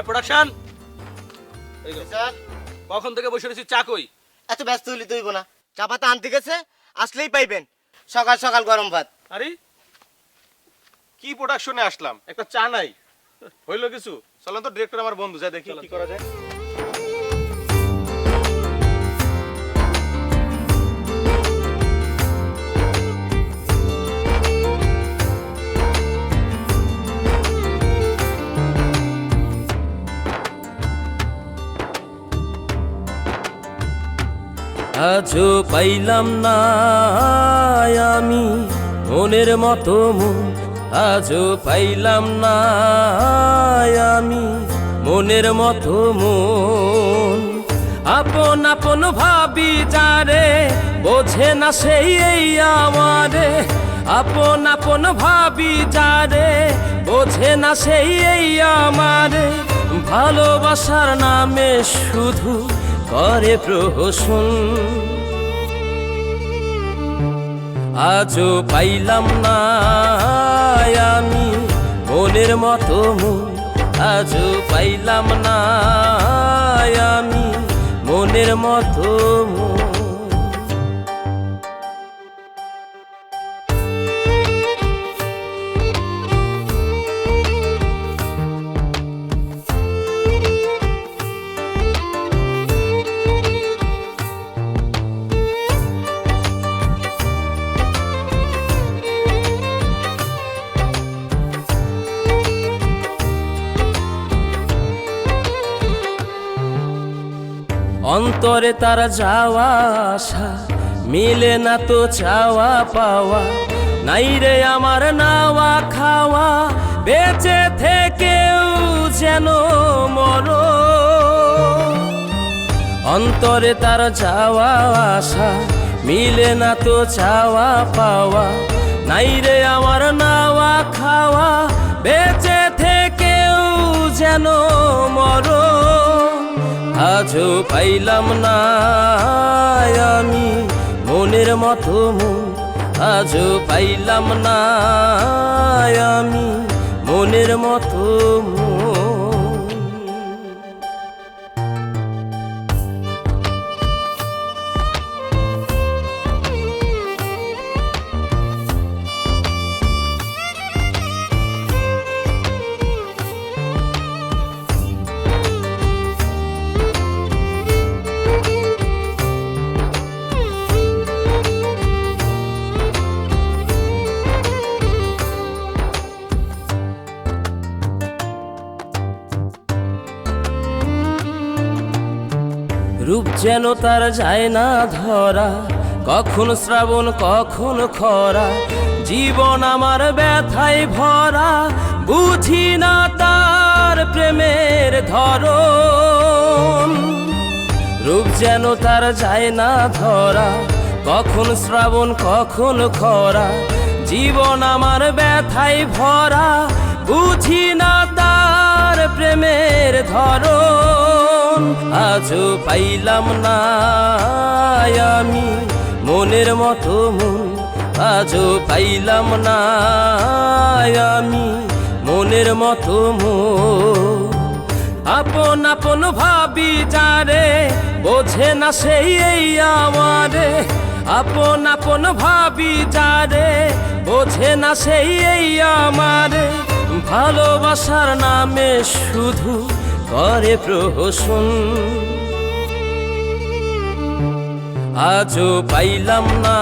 Production sir কখন থেকে বসে রয়েছি, চা কই? এত ব্যস্ত হইলে দইব না, চা পাতা আনতে গেছে, আসলেই পাইবেন। সকাল সকাল গরম ভাত। আরে কি প্রোডাকশনে আসলাম, একটা চা নাই, হইলো কিছু? চলেন তো, ডিরেক্টর আমার বন্ধু, যা দেখি কি করা যায়। আজও পাইলাম না আমি মনের মতো মন, আজও পাইলাম না আমি মনের মতো মন। আপন আপন ভাবি যারে, বোঝে না সেই এই আমারে। আপন আপন ভাবি যারে, বোঝে না সেই এই আমারে। ভালোবাসার নামে শুধু করে প্রহসন। আজও পাইলাম না আমি মনের মতো মন, আজও পাইলাম না আমি মনের মতো মন। অন্তরে তার যাওয়া আসা মিলে না তো চাওয়া পাওয়া। নাই রে আমার নাওয়া খাওয়া, বেঁচে থেকেও যেন মরণ। অন্তরে তার যাওয়া আসা মিলে না তো চাওয়া পাওয়া। নাই রে আমার নাওয়া খাওয়া, বেঁচে থেকেও যেন মরণ। আজও পাইলাম না আমি মনের মতো মন, আজও পাইলাম না আমি মনের মতো মন। রূপ যেন তার যায় না ধরা, কখন শ্রাবণ কখন খরা। জীবন আমার ব্যথায় ভরা, বুঝি না তার প্রেমের ধরন। রূপ যেন তার যায় না ধরা, কখন শ্রাবণ কখন খরা। জীবন আমার ব্যথায় ভরা, বুঝি না তার প্রেমের ধরন। আজও পাইলাম না আমি মনের মতো মন, আজও পাইলাম না আমি মনের মতো মন। আপন আপন ভাবি যারে, বোঝে না সেই এই আমারে। আপন আপন ভাবি যারে, বোঝে না সেই এই আমারে। ভালোবাসার নামে শুধু করে প্রহসন। আজও পাইলাম না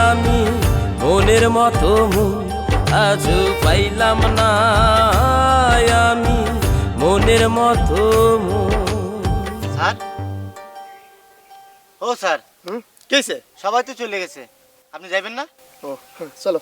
আমি মনের মতো মন, আজও পাইলাম না আমি মনের মতো মন। স্যার, ও স্যার, কেছে? সবাই তো চলে গেছে, আপনি যাবেন না? ও চলো।